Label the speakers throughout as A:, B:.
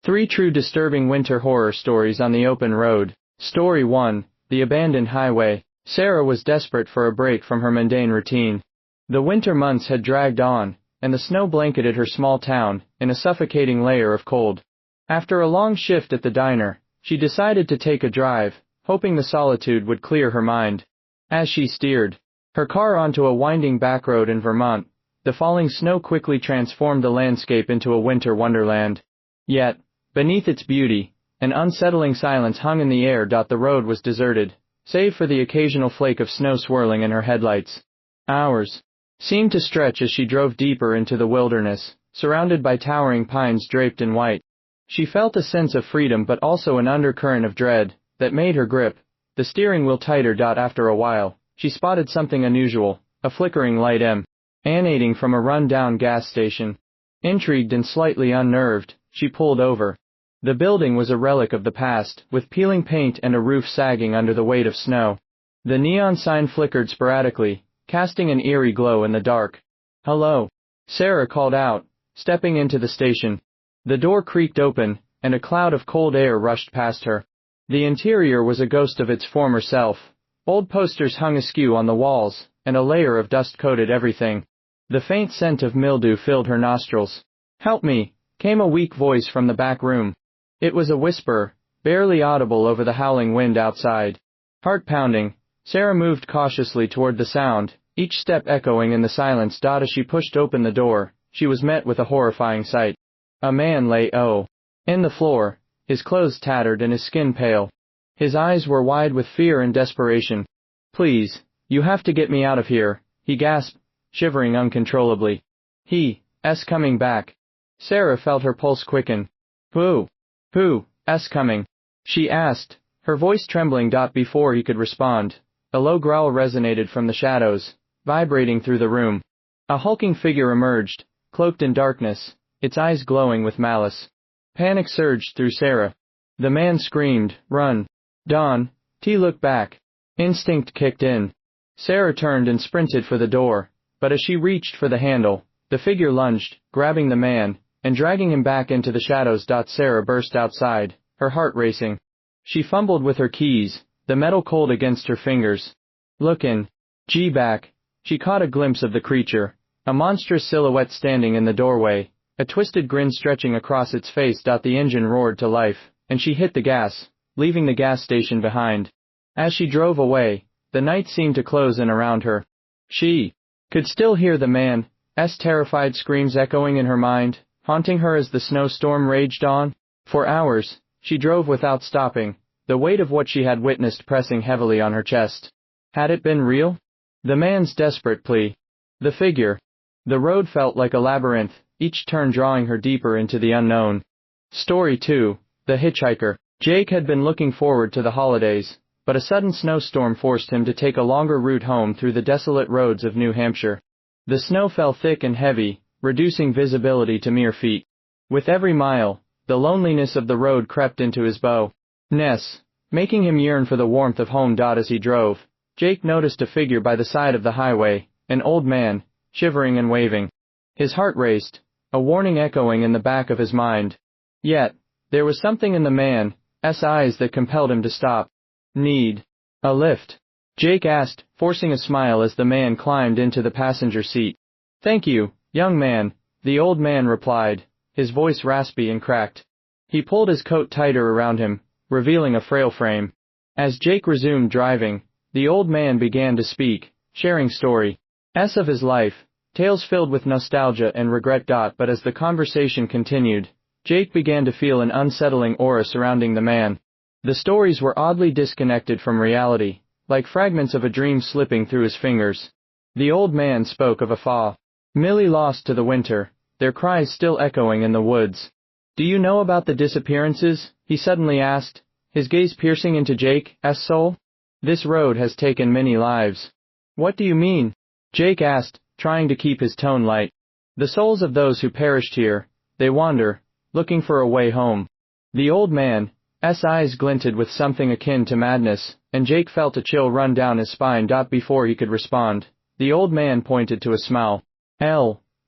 A: 3 True Disturbing Winter Horror Stories on the Open Road. Story 1, The Abandoned Highway. Sarah was desperate for a break from her mundane routine. The winter months had dragged on, and the snow blanketed her small town in a suffocating layer of cold. After a long shift at the diner, she decided to take a drive, hoping the solitude would clear her mind. As she steered her car onto a winding back road in Vermont, the falling snow quickly transformed the landscape into a winter wonderland. Yet, beneath its beauty, an unsettling silence hung in the air. The road was deserted, save for the occasional flake of snow swirling in her headlights. Hours seemed to stretch as she drove deeper into the wilderness, surrounded by towering pines draped in white. She felt a sense of freedom but also an undercurrent of dread that made her grip the steering wheel tighter. After a while, she spotted something unusual, a flickering light emanating from a run-down gas station. Intrigued and slightly unnerved, she pulled over. The building was a relic of the past, with peeling paint and a roof sagging under the weight of snow. The neon sign flickered sporadically, casting an eerie glow in the dark. "Hello," Sarah called out, stepping into the station. The door creaked open, and a cloud of cold air rushed past her. The interior was a ghost of its former self. Old posters hung askew on the walls, and a layer of dust coated everything. The faint scent of mildew filled her nostrils. "Help me," came a weak voice from the back room. It was a whisper, barely audible over the howling wind outside. Heart pounding, Sarah moved cautiously toward the sound, each step echoing in the silence. As she pushed open the door, she was met with a horrifying sight. A man lay in the floor, his clothes tattered and his skin pale. His eyes were wide with fear and desperation. "Please, you have to get me out of here," he gasped, shivering uncontrollably. "He's coming back." Sarah felt her pulse quicken. Who's coming?" she asked, her voice trembling. Before he could respond, a low growl resonated from the shadows, vibrating through the room. A hulking figure emerged, cloaked in darkness, its eyes glowing with malice. Panic surged through Sarah. The man screamed, "Run! Look back!" Instinct kicked in. Sarah turned and sprinted for the door, but as she reached for the handle, the figure lunged, grabbing the man and dragging him back into the shadows. Sarah burst outside, her heart racing. She fumbled with her keys, the metal cold against her fingers. Looking back, she caught a glimpse of the creature, a monstrous silhouette standing in the doorway, a twisted grin stretching across its face. The engine roared to life, and she hit the gas, leaving the gas station behind. As she drove away, the night seemed to close in around her. She could still hear the man's terrified screams echoing in her mind, haunting her as the snowstorm raged on. For hours, she drove without stopping, the weight of what she had witnessed pressing heavily on her chest. Had it been real? The man's desperate plea. The figure. The road felt like a labyrinth, each turn drawing her deeper into the unknown. Story 2, The Hitchhiker. Jake had been looking forward to the holidays, but a sudden snowstorm forced him to take a longer route home through the desolate roads of New Hampshire. The snow fell thick and heavy, reducing visibility to mere feet. With every mile, the loneliness of the road crept into his bones, making him yearn for the warmth of home. As he drove, Jake noticed a figure by the side of the highway, an old man, shivering and waving. His heart raced, a warning echoing in the back of his mind. Yet, there was something in the man's eyes that compelled him to stop. "Need a lift?" Jake asked, forcing a smile as the man climbed into the passenger seat. "Thank you, young man," the old man replied, his voice raspy and cracked. He pulled his coat tighter around him, revealing a frail frame. As Jake resumed driving, the old man began to speak, sharing stories of his life, tales filled with nostalgia and regret. But as the conversation continued, Jake began to feel an unsettling aura surrounding the man. The stories were oddly disconnected from reality, like fragments of a dream slipping through his fingers. The old man spoke of a family lost to the winter, their cries still echoing in the woods. "Do you know about the disappearances?" he suddenly asked, his gaze piercing into Jake's soul. "This road has taken many lives." "What do you mean?" Jake asked, trying to keep his tone light. "The souls of those who perished here, they wander, looking for a way home." The old man's eyes glinted with something akin to madness, and Jake felt a chill run down his spine. Before he could respond, the old man pointed to a small,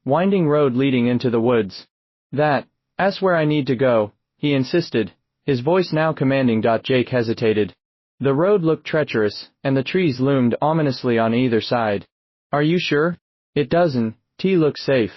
A: winding road leading into the woods. "That's where I need to go," he insisted, his voice now commanding. Jake hesitated. The road looked treacherous, and the trees loomed ominously on either side. Are you sure? It doesn't look safe.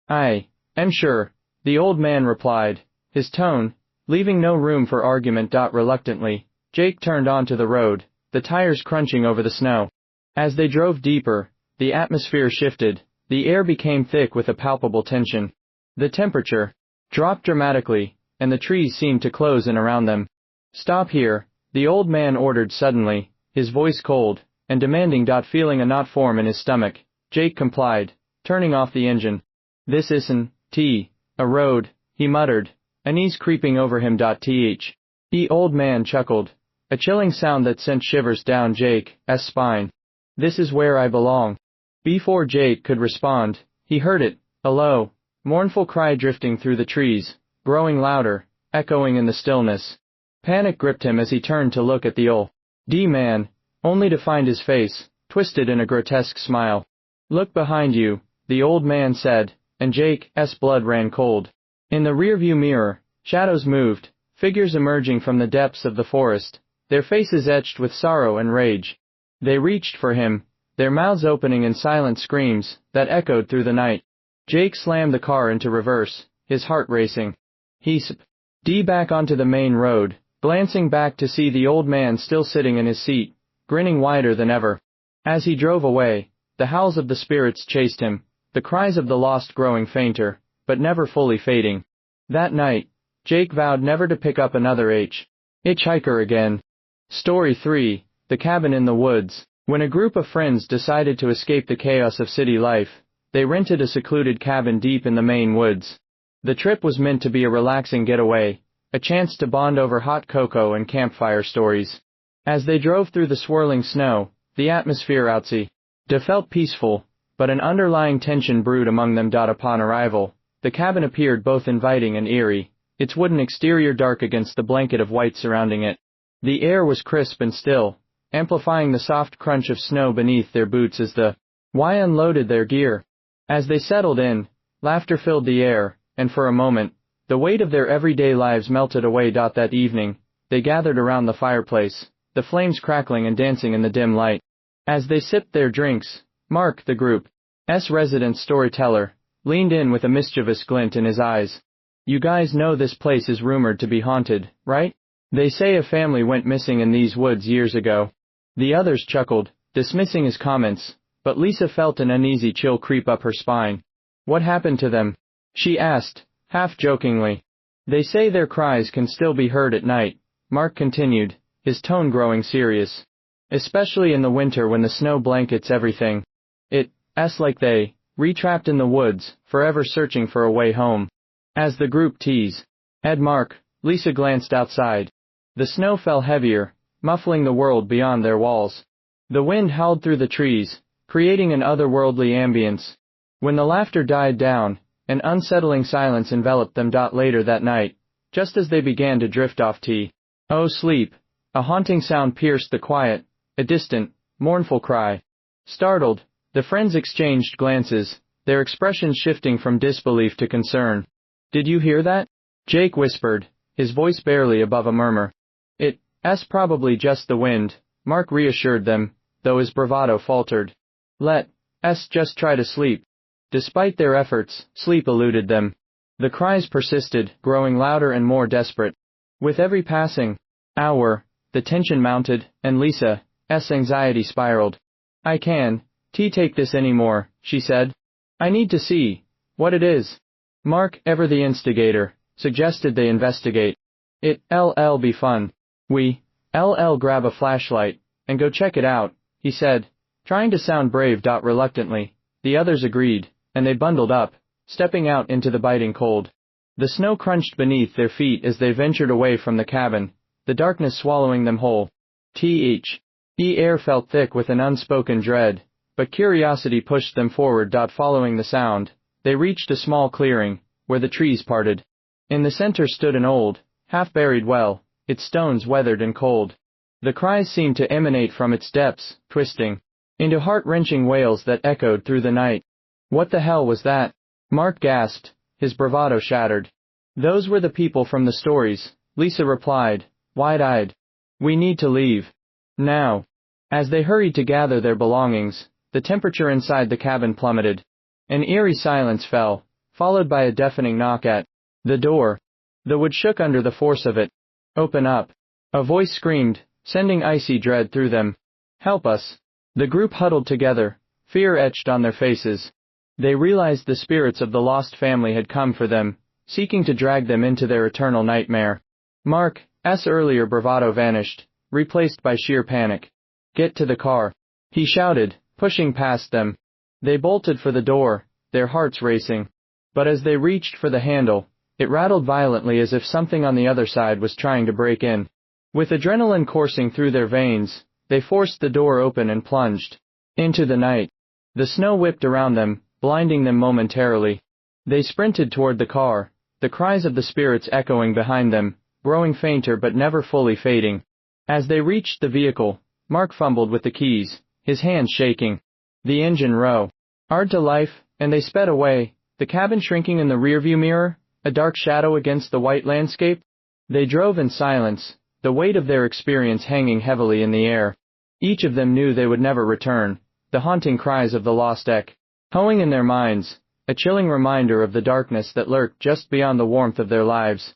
A: I am sure, the old man replied, his tone leaving no room for argument. Reluctantly, Jake turned onto the road, the tires crunching over the snow. As they drove deeper, the atmosphere shifted, the air became thick with a palpable tension. The temperature dropped dramatically, and the trees seemed to close in around them. Stop here, the old man ordered suddenly, his voice cold and demanding. Feeling a knot form in his stomach, Jake complied, turning off the engine. This isn't a road, he muttered, unease creeping over him. The old man chuckled, a chilling sound that sent shivers down Jake's spine. This is where I belong. Before Jake could respond, he heard it, a low, mournful cry drifting through the trees, growing louder, echoing in the stillness. Panic gripped him as he turned to look at the old man, only to find his face twisted in a grotesque smile. Look behind you, the old man said, and Jake's blood ran cold. In the rearview mirror, shadows moved, figures emerging from the depths of the forest, their faces etched with sorrow and rage. They reached for him, their mouths opening in silent screams that echoed through the night. Jake slammed the car into reverse, his heart racing. He sped back onto the main road, glancing back to see the old man still sitting in his seat, grinning wider than ever. As he drove away, the howls of the spirits chased him, the cries of the lost growing fainter, but never fully fading. That night, Jake vowed never to pick up another Hitchhiker again. Story 3, The Cabin in the Woods. When a group of friends decided to escape the chaos of city life, they rented a secluded cabin deep in the Maine woods. The trip was meant to be a relaxing getaway, a chance to bond over hot cocoa and campfire stories. As they drove through the swirling snow, the atmosphere outside felt peaceful, but an underlying tension brewed among them. Upon arrival, the cabin appeared both inviting and eerie, its wooden exterior dark against the blanket of white surrounding it. The air was crisp and still, amplifying the soft crunch of snow beneath their boots as the unloaded their gear. As they settled in, laughter filled the air, and for a moment, the weight of their everyday lives melted away. That evening, they gathered around the fireplace, the flames crackling and dancing in the dim light. As they sipped their drinks, Mark, the group's resident storyteller, leaned in with a mischievous glint in his eyes. You guys know this place is rumored to be haunted, right? They say a family went missing in these woods years ago. The others chuckled, dismissing his comments, but Lisa felt an uneasy chill creep up her spine. What happened to them? She asked, half jokingly. They say their cries can still be heard at night, Mark continued, his tone growing serious. Especially in the winter when the snow blankets everything. It's like they trapped in the woods, forever searching for a way home. As the group teased Mark, Lisa glanced outside. The snow fell heavier, muffling the world beyond their walls. The wind howled through the trees, creating an otherworldly ambience. When the laughter died down, an unsettling silence enveloped them. Later that night, just as they began to drift off sleep, a haunting sound pierced the quiet, a distant, mournful cry. Startled, the friends exchanged glances, their expressions shifting from disbelief to concern. Did you hear that? Jake whispered, his voice barely above a murmur. It's probably just the wind, Mark reassured them, though his bravado faltered. Let's just try to sleep. Despite their efforts, sleep eluded them. The cries persisted, growing louder and more desperate. With every passing hour, the tension mounted, and Lisa's anxiety spiraled. I can't take this anymore, she said. I need to see what it is. Mark, ever the instigator, suggested they investigate. It'll be fun. I'll grab a flashlight and go check it out, he said, trying to sound brave. Reluctantly, the others agreed, and they bundled up, stepping out into the biting cold. The snow crunched beneath their feet as they ventured away from the cabin, the darkness swallowing them whole. The air felt thick with an unspoken dread, but curiosity pushed them forward. Following the sound, they reached a small clearing, where the trees parted. In the center stood an old, half-buried well, its stones weathered and cold. The cries seemed to emanate from its depths, twisting into heart-wrenching wails that echoed through the night. What the hell was that? Mark gasped, his bravado shattered. Those were the people from the stories, Lisa replied, wide-eyed. We need to leave. Now. As they hurried to gather their belongings, the temperature inside the cabin plummeted. An eerie silence fell, followed by a deafening knock at the door. The wood shook under the force of it. Open up. A voice screamed, sending icy dread through them. Help us. The group huddled together, fear etched on their faces. They realized the spirits of the lost family had come for them, seeking to drag them into their eternal nightmare. Mark's earlier bravado vanished, replaced by sheer panic. Get to the car, he shouted, pushing past them. They bolted for the door, their hearts racing. But as they reached for the handle, it rattled violently as if something on the other side was trying to break in. With adrenaline coursing through their veins, they forced the door open and plunged into the night. The snow whipped around them, blinding them momentarily. They sprinted toward the car, the cries of the spirits echoing behind them, growing fainter but never fully fading. As they reached the vehicle, Mark fumbled with the keys, his hands shaking. The engine roared to life, and they sped away, the cabin shrinking in the rearview mirror, a dark shadow against the white landscape. They drove in silence, the weight of their experience hanging heavily in the air. Each of them knew they would never return, the haunting cries of the lost echoing in their minds, a chilling reminder of the darkness that lurked just beyond the warmth of their lives.